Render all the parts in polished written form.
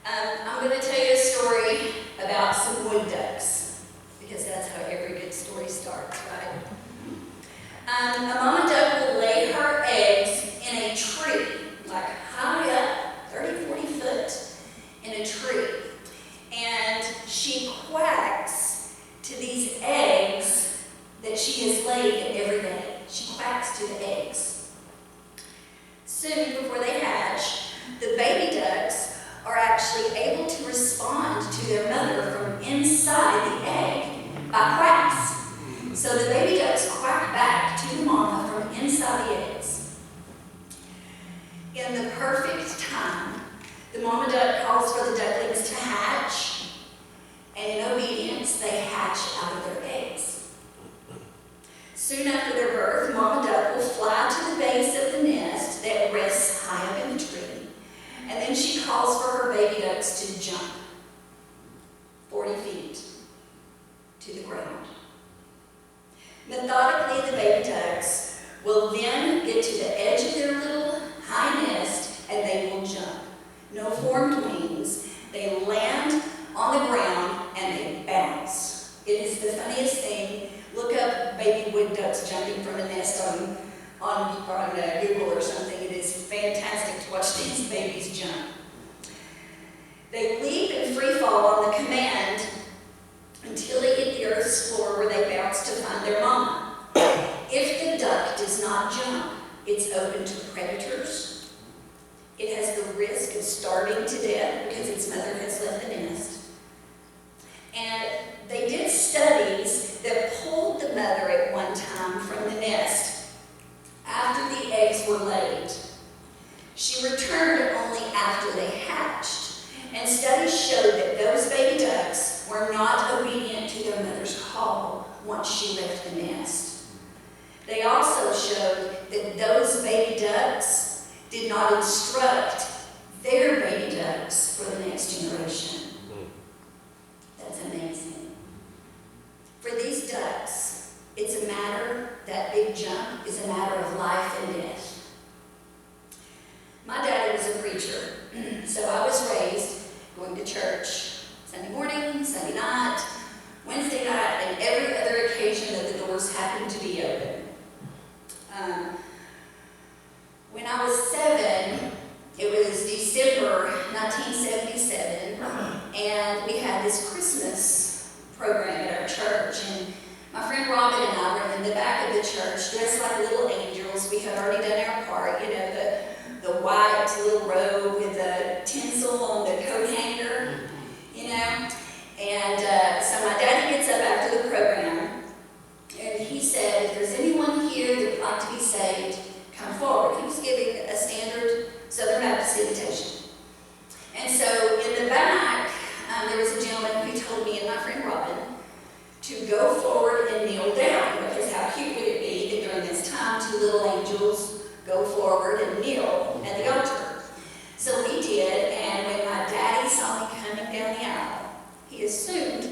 I'm going to tell you a story about some wood ducks, because that's how every good story starts, right? A mama duck will lay her eggs in a tree, like high up, 30, 40 foot, in a tree. And she quacks to these eggs that she has laid every day. She quacks to the eggs. Soon, before they hatch, the baby ducks are actually able to respond to their mother from inside the egg by quacks. So the baby ducks quack back to the mama from inside the eggs. In the perfect time, the mama duck calls for the ducklings to hatch, and in obedience, they hatch out of their eggs. Soon after their birth, mama duck will fly to the base of the nest that rests high up in the tree. And then she calls for her baby ducks to jump 40 feet to the ground. Methodically, the baby ducks will then get to the edge of their little high nest and they will jump. No formed wings. They land on the ground and they bounce. It is the funniest thing. Look up baby wood ducks jumping from a nest on Google or something. It is fantastic to watch these babies jump. They leap and free fall on the command until they hit the earth's floor where they bounce to find their mama. If the duck does not jump, it's open to predators. It has the risk of starving to death because its mother has left the nest. And they did studies that pulled the mother at one time from the nest after the eggs were laid. She returned only after they hatched, and studies showed that those baby ducks were not obedient to their mother's call once she left the nest. They also showed that those baby ducks did not instruct their baby ducks for the next generation. That's amazing. For these ducks, it's a matter, that big jump is a matter of life and death. My daddy was a preacher, so I was raised going to church Sunday morning, Sunday night, Wednesday night, and every other occasion that the doors happened to be open. When I was 7, it was December 1977, and we had this Christmas program at our church, and my friend Robin and I were in the back of the church, dressed like little angels. We had already done our part, the white little robe with the tinsel on the coat hanger, And so my daddy gets up after the program, and he said, if there's anyone here that would like to be saved, come forward. He was giving a standard Southern Baptist invitation. And so in the back, there was a gentleman who told me and my friend Robin to go forward and kneel down, because how cute would it be that during this time, two little angels go forward and kneel at the altar. So we did, and when my daddy saw me coming down the aisle, he assumed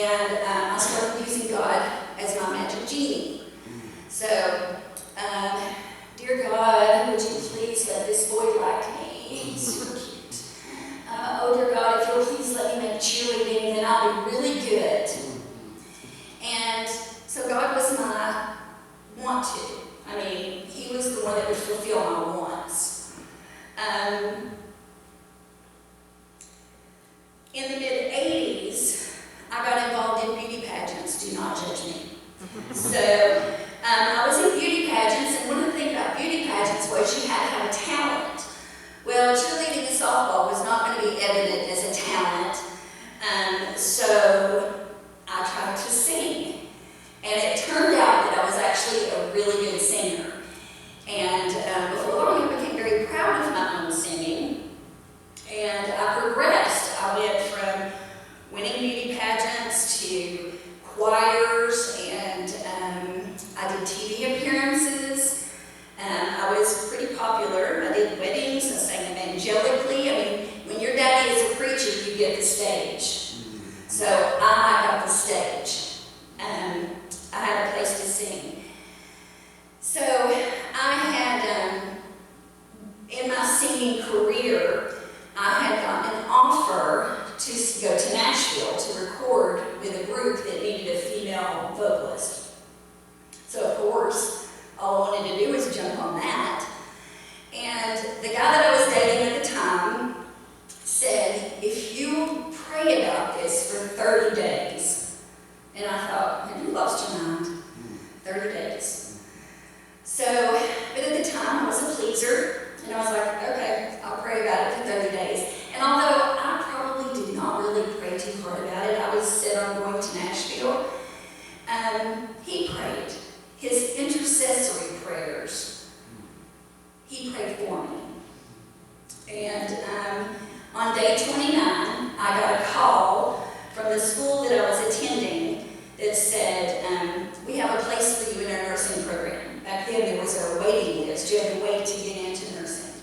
and I started using God as my magic genie. So, dear God, would you please let this boy like me? He's so cute. Oh, dear God, if you'll please let me make cheerleading, then I'll be really good. And so God was my want to. I mean, he was the one that would fulfill my wants. In the mid-'80s, I got involved in beauty pageants. Do not judge me. So, I was in beauty pageants, and one of the things about beauty pageants was you had to have a talent. Well, cheerleading and softball was not going to be evident as a talent, so I tried to sing. And it turned out that I was actually a really good singer. And before long, I became very proud of my own singing. And I progressed. I went from winning beauty pageants to choirs, and I did TV appearances. I was pretty popular. I did weddings. I sang evangelically. I mean, when your daddy is a preacher, you get the stage. So I got the stage. I had a place to sing. So I had, in my singing career, I had gotten an offer to go to Nashville to record with a group that needed a female vocalist. So of course, all I wanted to do was jump on that. And the guy that I was dating at the time said, if you pray about this for 30 days, and I thought, have you lost your mind? 30 days. So, but at the time I was a pleaser, and I was like, okay, I'll pray about it for 30 days. And although I probably did not really pray too hard about it, I was set on going to Nashville, he prayed. His intercessory prayers, he prayed for me. And on day 29, I got a call from the school that I was attending that said, we have a place for you in our nursing program. Back then there was a waiting list. You had to wait to get into nursing.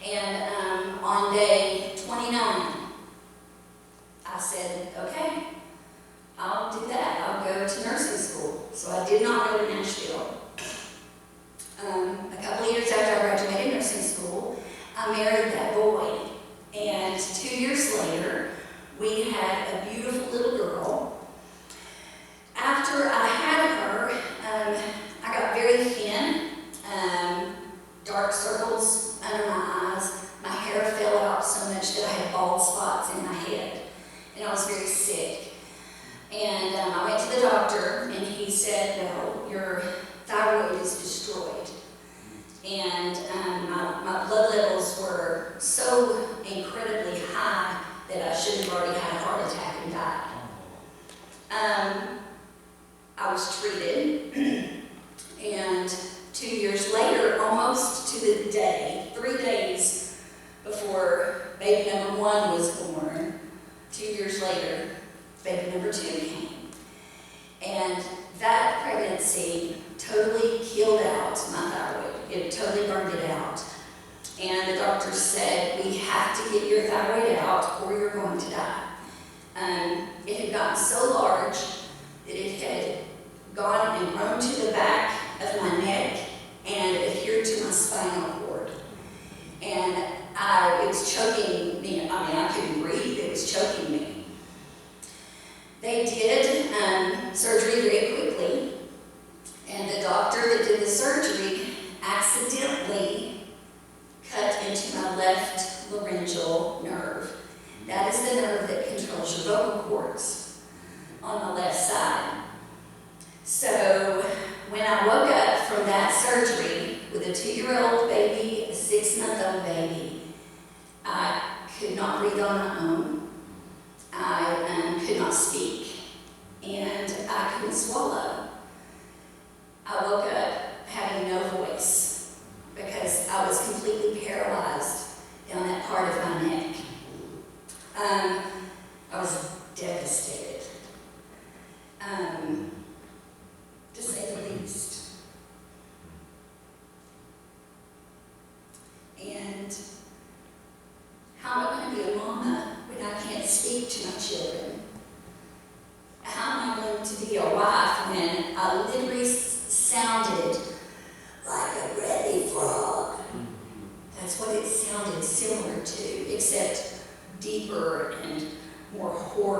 And on day 29, I said, okay, I'll do that. I'll go to nursing school. So I did not go to Nashville. A couple of years after I graduated nursing school, I married that boy. And 2 years later, we had a beautiful little girl. After I had her, I got very thin, dark circles under my eyes. My hair fell out so much that I had bald spots in my head, and I was very sick. And I went to the doctor, and he said, well, your thyroid is destroyed. And my blood levels were so incredibly high that I should have already had a heart attack and died. I was treated, and 2 years later, almost to the day, 3 days before baby number 1 was born, 2 years later, baby number 2 came. And that pregnancy totally killed out my thyroid. It totally burned it out. And the doctor said, we have to get your thyroid out or you're going to die. It had gotten so large that it had gone and grown to the back of my neck and adhered to my spinal cord. And it was choking me. I mean, I couldn't breathe. It was choking me. They did surgery very quickly, and the doctor that did the surgery accidentally cut into my left laryngeal nerve. That is the nerve that controls your vocal cords on the left side. So when I woke up from that surgery with a 2-year-old baby, a 6-month-old baby, I could not breathe on my own. I could not speak, and I couldn't swallow. I woke up having no voice because I was completely paralyzed down that part of my neck. I was devastated, to say the least. And how am I going to be a mama when I can't speak to my children?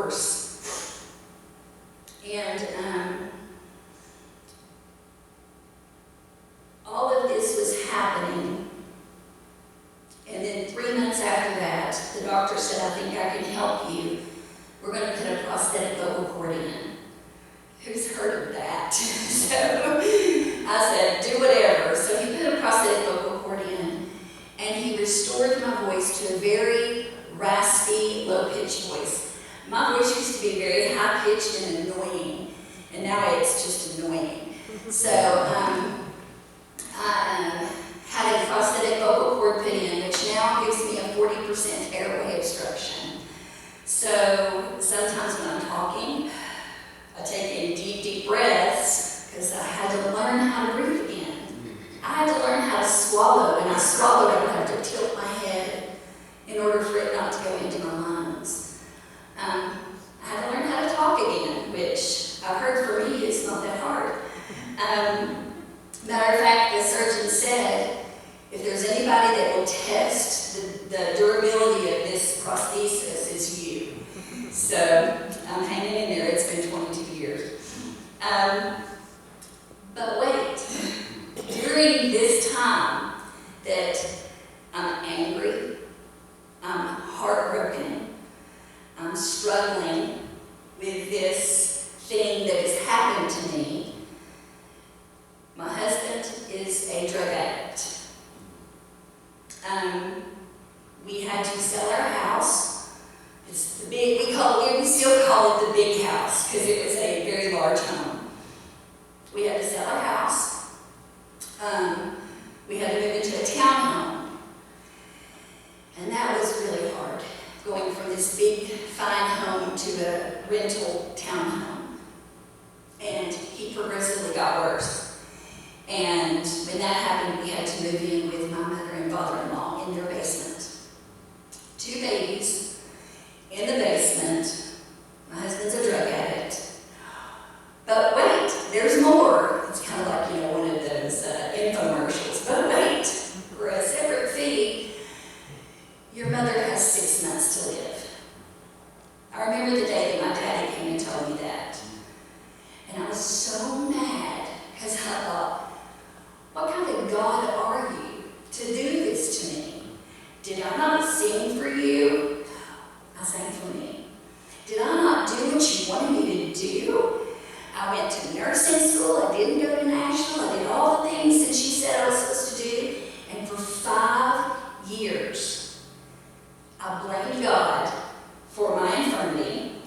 worse. And all of this was happening. And then 3 months after that, the doctor said, I think I can help you. We're going to put a prosthetic vocal cord in. Who's heard of that? So I said, do whatever. So he put a prosthetic vocal cord in, and he restored my voice to a very raspy, low-pitched voice. My voice used to be very high-pitched and annoying, and now it's just annoying. So I had a prosthetic vocal cord put in, which now gives me a 40% airway obstruction. So sometimes when I'm talking, I take in deep, deep breaths because I had to learn how to breathe again. I had to learn how to swallow. When I swallowed, I would have to tilt my head in order for it not to go into my lungs. I had to learn how to talk again, which I've heard for me is not that hard. Matter of fact, the surgeon said, if there's anybody that will test the durability of this prosthesis, it's you. So I'm hanging in there. It's been 22 years. But wait, during this time that I'm angry, I'm heartbroken, I'm struggling with this thing that has happened to me, my husband is a drug addict. We had to sell our house. It's the big, we still call it the big house because it was a very large home. We had to sell our house. We had to move into a townhome. And that was really hard, going from this big, fine home to a rental townhome. And he progressively got worse. And when that happened, we had to move in with my mother and father-in-law in their basement. 2 babies in the basement. My husband's a drug addict. But wait, there's more. It's kind of like, one of those infomercials. But wait, for a separate fee, your mother has 6 months to live. I remember the day that my daddy came and told me that. And I was so mad because I thought, what kind of God are you to do this to me? Did I not sing for you? I sang for me. Did I not do what you wanted me to do? I went to nursing school. I didn't go to Nashville. I did all the things that she said I was supposed to do. And for 5 years, I blamed God for my infirmity.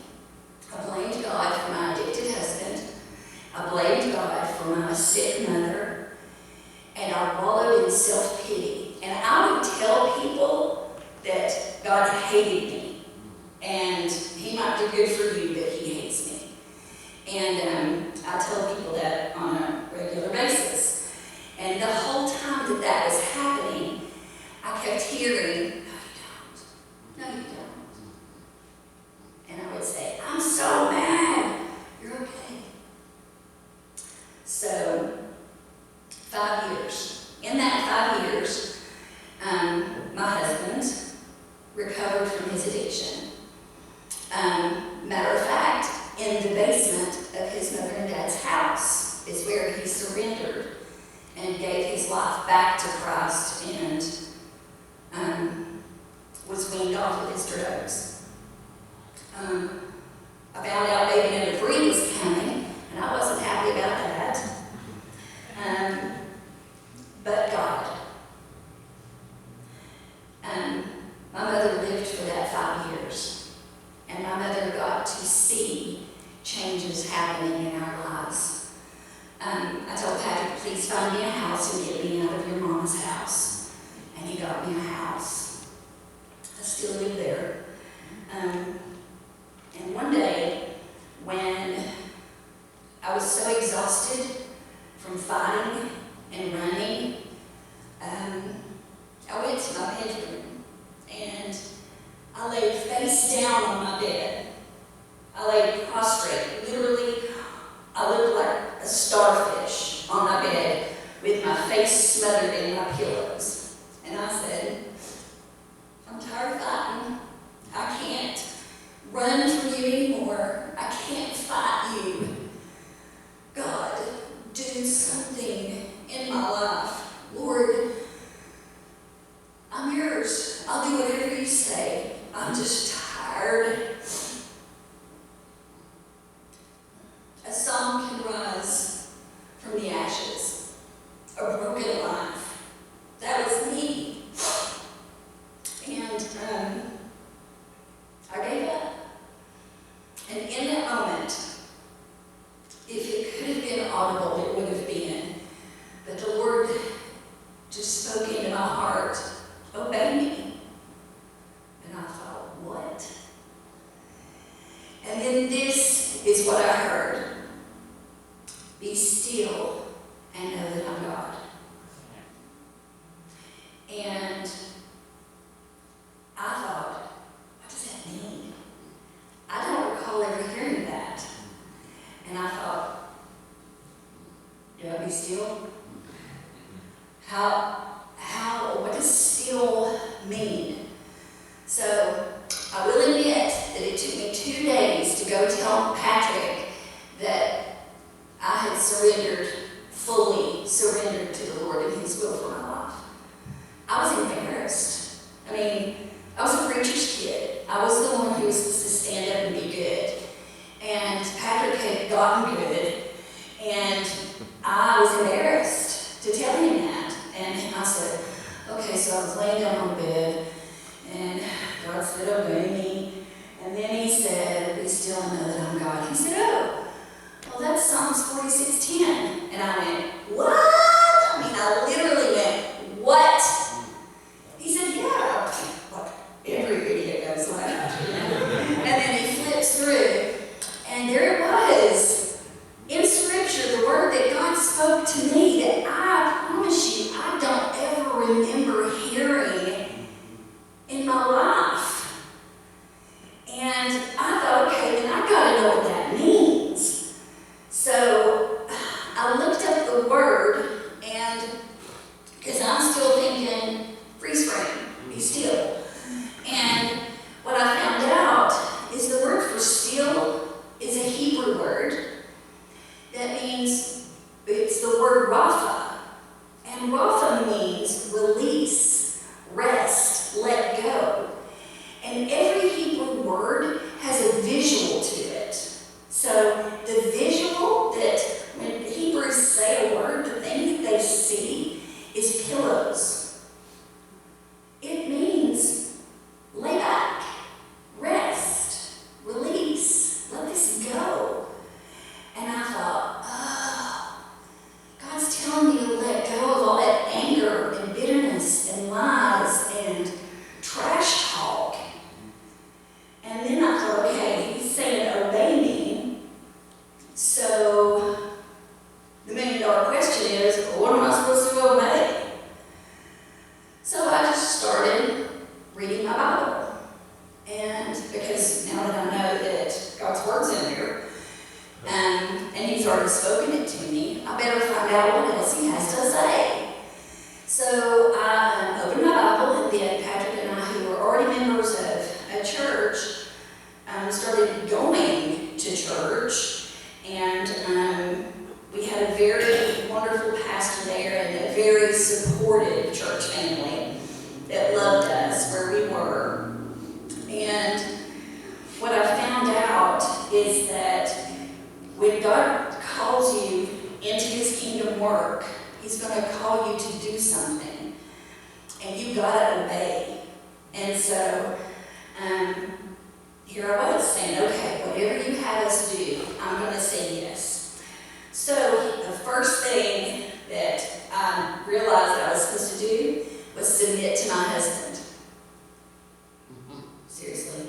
I blamed God for my addicted husband. I blamed God for my sick mother. And I wallowed in self-pity. And I would tell people that God hated me. And he might do good for you, but he hates me. And I tell people that on a regular basis. And the whole time that that was happening, I kept hearing, no, you don't. And I would say, I'm so mad. You're okay. So, 5 years. In that 5 years, my husband recovered from his addiction. Matter of fact, in the basement of his mother and dad's house is where he surrendered and gave his life back to Christ and was weaned off of his drugs. I found out baby number 3 was coming, and I wasn't happy about that. But God. My mother lived for that 5 years, and my mother got to see changes happening in our lives. I told Patrick, please find me a house and get me out of your mama's house. And he got me a house. I still live there. And one day, when I was so exhausted from fighting and running, I went to my bedroom and I laid face down on my bed. I laid prostrate. Literally, I looked like a starfish on my bed with my face smothered in my pillows. And I said, I'm tired of fighting. I can't run from you anymore. I can't fight you. God, do something in my life. Lord, I'm yours. I'll do whatever you say. I'm just tired. A song can rise from the ashes. A broken life. That was me. And I gave up. And in that moment, if it could have been audible, it would have been. But the Lord just spoke into my heart, obey me. And I thought, what? And then this is what I heard. Be still and know that I'm God. And I thought, what does that mean? I don't recall ever hearing that. And I thought, do I be still? What does still mean? So I will admit that it took me 2 days to go tell Patrick that I had fully surrendered to the Lord and His will for my life. I was embarrassed. I mean, I was a preacher's kid. I was the one who was supposed to stand up and be good. And Patrick had gotten good, and I was embarrassed to tell him that. And I said, okay, so I was laying down on the bed, and God said, obey me. And then He said, be still and know that I'm God. He said, oh, well, that's Psalms 46:10. And I went, what? I mean, I literally went, what? He said, yeah. Like every idiot goes like that, you know? And then he flips through, and there it was. In Scripture, the word that God spoke to me that I promise you, I don't ever remember hearing in my life. And I thought, okay, then I got to know what that means. So I looked up the word, and because I'm still thinking, freeze frame, be still. And what I found out is the word for still is a Hebrew word that means, it's the word Rapha. And Rapha means release, rest, let go. And every Hebrew word has a visual to it. So the visual that when the Hebrews say a word, the thing that they see is pillows. It means lay back, rest, release, let this go. And I thought, oh, God's telling me to let go of all that anger and bitterness and lies and trash talk. And then I thought, okay, He's saying obey me. So the $1 million question is, what am I supposed to obey? So I just started reading my Bible. And because now that I know that God's Word's in there, and He's already spoken it to me, I better find out what else He has to say. So I opened my Bible, and then Patrick and I, who were already members of a church, started going to church, and we had a very wonderful pastor there and a very supportive church family that loved us where we were. And what I found out is that when God calls you into His kingdom work, He's going to call you to do something, and you got to obey. And so here I was saying, okay, whatever you have us do, I'm going to say yes. So the first thing that I realized I was supposed to do was submit to my husband. Seriously.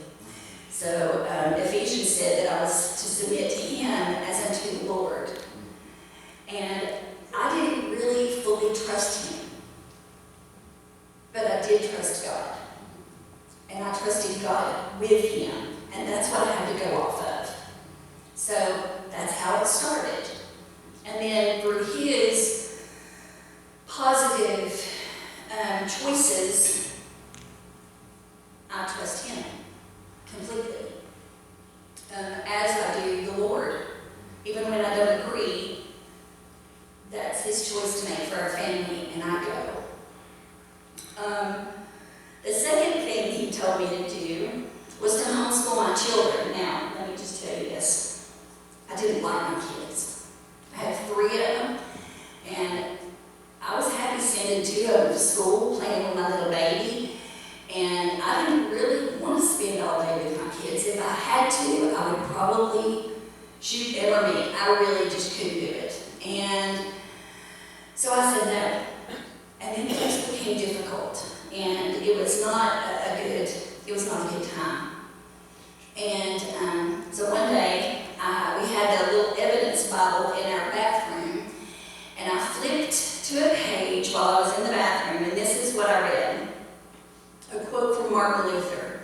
So Ephesians said that I was to submit to him as unto the Lord. And I didn't really fully trust him. But I did trust God. And I trusted God with him. And that's what I had to go off of. So that's how it started. And then through his positive choices, I trust him completely. I would probably shoot them or me. I really just couldn't do it. And so I said no. And then things became difficult. And it was not it was not a good time. And so one day, we had a little evidence Bible in our bathroom, and I flipped to a page while I was in the bathroom, and this is what I read. A quote from Martin Luther.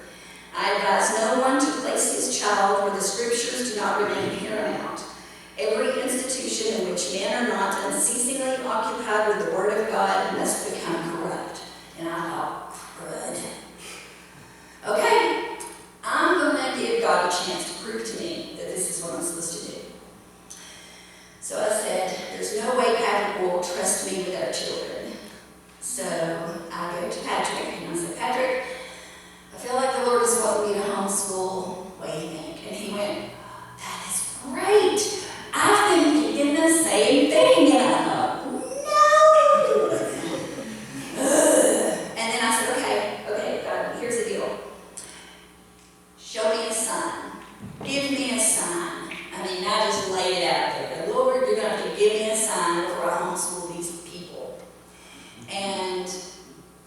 I advise no one to place his child where the scriptures do not remain paramount. Every institution in which men are not unceasingly occupied with the Word of God must become corrupt. And I thought, crud. Okay, I'm going to give God a chance to prove to me that this is what I'm supposed to do. So I said, there's no way Patrick will trust me with our children. So I go to Patrick and I said, Patrick, I feel like the Lord is wanting me to homeschool. What do you think? And he went, that is great. I've been thinking the same thing. And I thought, no. And then I said, okay, God, here's the deal. Show me a sign. Give me a sign. I mean, I just laid it out there. Lord, you're going to have to give me a sign before I homeschool these people. And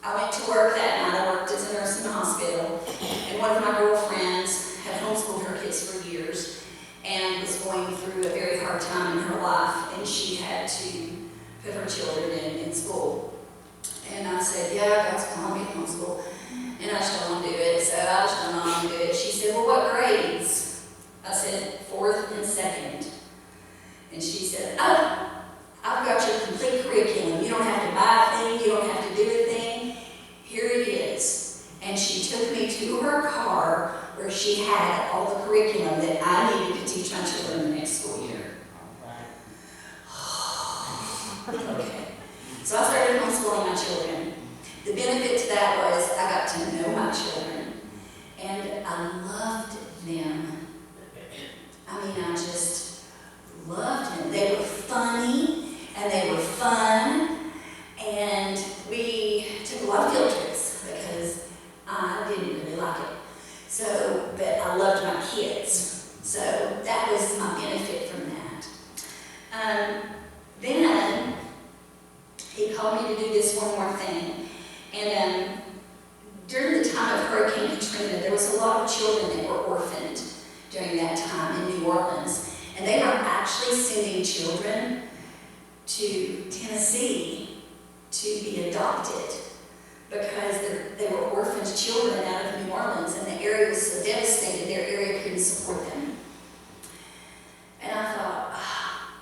I went to work that night. I worked as a nurse in the hospital. And one of my girlfriends had homeschooled her kids for years and was going through a very hard time in her life. And she had to put her children in school. And I said, yeah, God's calling me to homeschool. And I just don't want to do it. So I just don't want to do it. She said, well, what grades? I said, 4th and 2nd. And she said, oh, I've got your complete curriculum. You don't have to buy a thing. You don't have to do a thing. Here it is. And she took me to her car where she had all the curriculum that I needed to teach my children the next school year. Okay. So I started homeschooling my children. The benefit to that was I got to know my children. And I loved them. I mean, I just loved them. They were funny, and they were fun, and we took a lot of field trips because I didn't really like it. So, but I loved my kids. So that was my benefit from that. Then he called me to do this one more thing. And during the time of Hurricane Katrina, there was a lot of children that were orphaned during that time in New Orleans. And they were actually sending children to Tennessee to be adopted because they were orphaned children out of New Orleans, and the area was so devastated, their area couldn't support them. And I thought,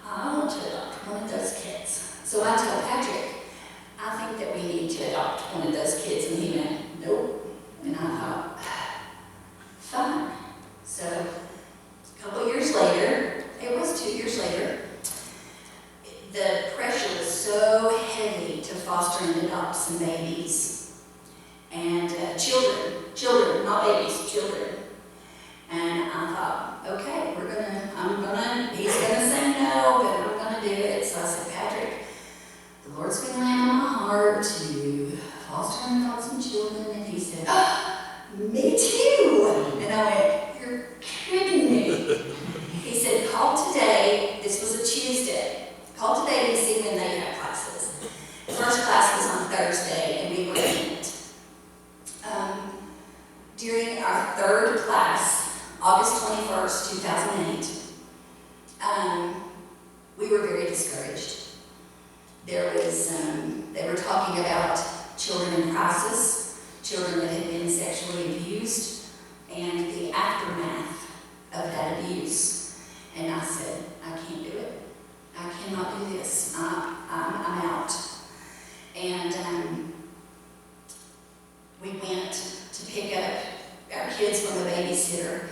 I want to adopt one of those kids. So I told Patrick, I think that we need to adopt one of those kids. And he went, nope. And I thought, fine. So a couple years later, it was 2 years later, the pressure was so heavy to foster and adopt some babies. And children, not babies, children. And I thought, okay, he's gonna say no, but I'm gonna do it. So I said, Patrick, the Lord's been laying on my heart to foster and adopt some children. And he said, me too. And I went, you're kidding me. He said, call today. This was a Tuesday. Call today to see when they have classes. The first class was on Thursday, and we were in it. During our third class, August 21st, 2008, we were very discouraged. There was, they were talking about children in crisis, children that had been sexually abused, and the aftermath of that abuse. And I said, I can't do it. I cannot do this. I'm out. And we went to pick up our kids from the babysitter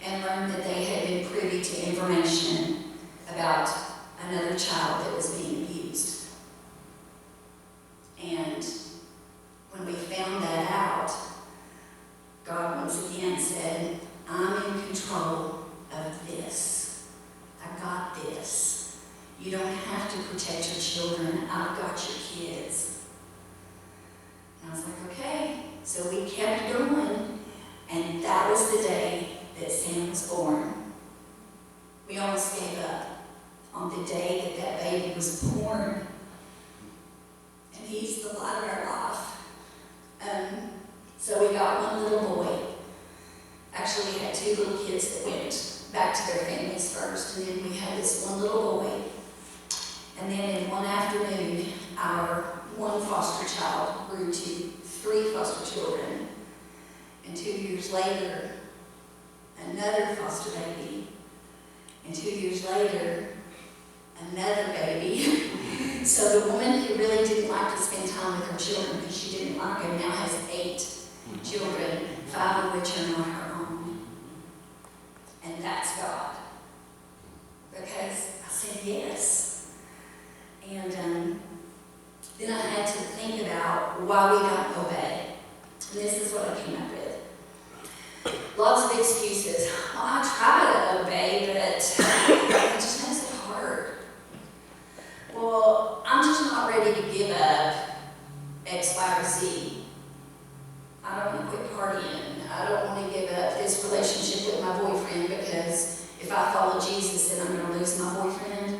and learned that they had been privy to information about another child that was being abused. And when we found that out, God once again said, I'm in control of this. I got this. You don't have to protect your children. I've got your kids. And I was like, okay. So we kept going, and that was the day that Sam was born. We almost gave up on the day that baby was born. And he's the light of our life. So we got one little boy. Actually, we had 2 little kids that went back to their families first, and then we had this one little boy. And then in one afternoon, our one foster child grew to 3 foster children. And 2 years later, another foster baby. And 2 years later, another baby. So the woman who really didn't like to spend time with her children because she didn't like them now has 8 children, 5 of which are not her own. And that's God. Because I said yes. And then I had to think about why we don't obey. And this is what I came up with. Lots of excuses. Well, I try to obey, but it just makes it hard. Well, I'm just not ready to give up X, Y, or Z. I don't want to quit partying. I don't want to give up this relationship with my boyfriend because if I follow Jesus, then I'm going to lose my boyfriend.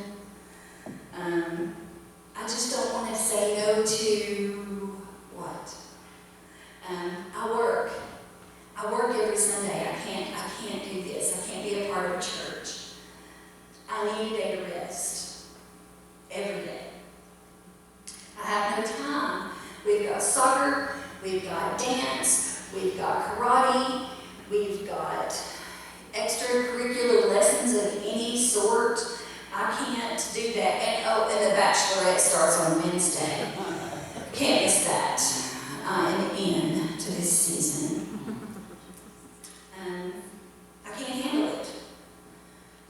I just don't want to say no to what? I work every Sunday. I can't do this. I can't be a part of a church. I need a day to rest every day. I have no time. We've got soccer, we've got dance, we've got karate, we've got extracurricular lessons of any sort. I can't do that. And the Bachelorette starts on Wednesday. Can't miss that. I am in to this season. I can't handle it.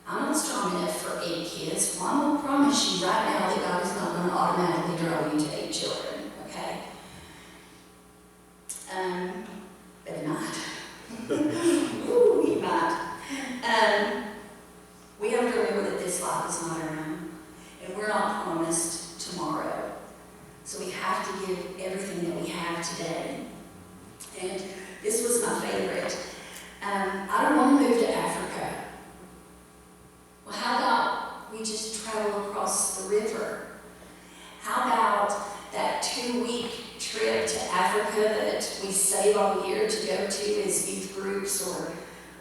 I'm not strong enough for 8 kids. Well, I'm going to promise you right now that God is not going to automatically draw you to 8 children, okay? But he might. Ooh, he might. We have to remember that this life is not our own, and we're not promised tomorrow. So we have to give everything that we have today. And this was my favorite. I don't want to move to Africa. Well, how about we just travel across the river? How about that 2-week trip to Africa that we save all year to go to as youth groups or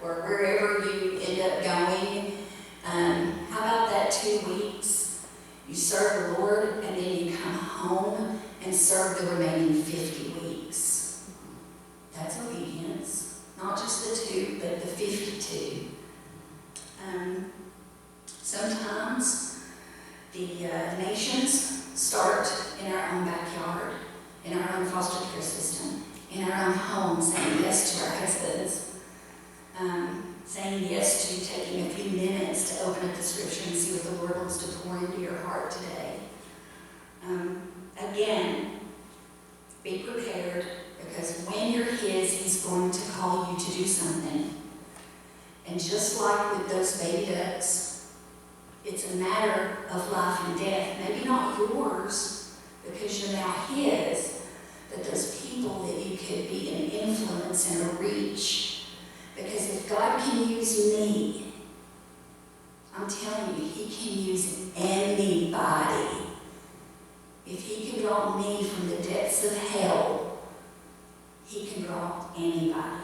wherever you end up going? How about that 2 weeks? You serve the Lord and then you come home and serve the remaining 50 weeks. That's obedience. Not just the 2, but the 52. Sometimes the nations start in our own backyard, in our own foster care system, in our own home, saying yes to our husbands, saying yes to taking a few minutes to open up the scripture and see what the Lord wants to pour into your heart today. Again, be prepared, because when you're His, He's going to call you to do something. And just like with those baby ducks, it's a matter of life and death. Maybe not yours, because you're now His, but those people that you could be an influence and a reach. Because if God can use me, I'm telling you, He can use anybody. If He can draw me from the depths of hell, He can draw anybody.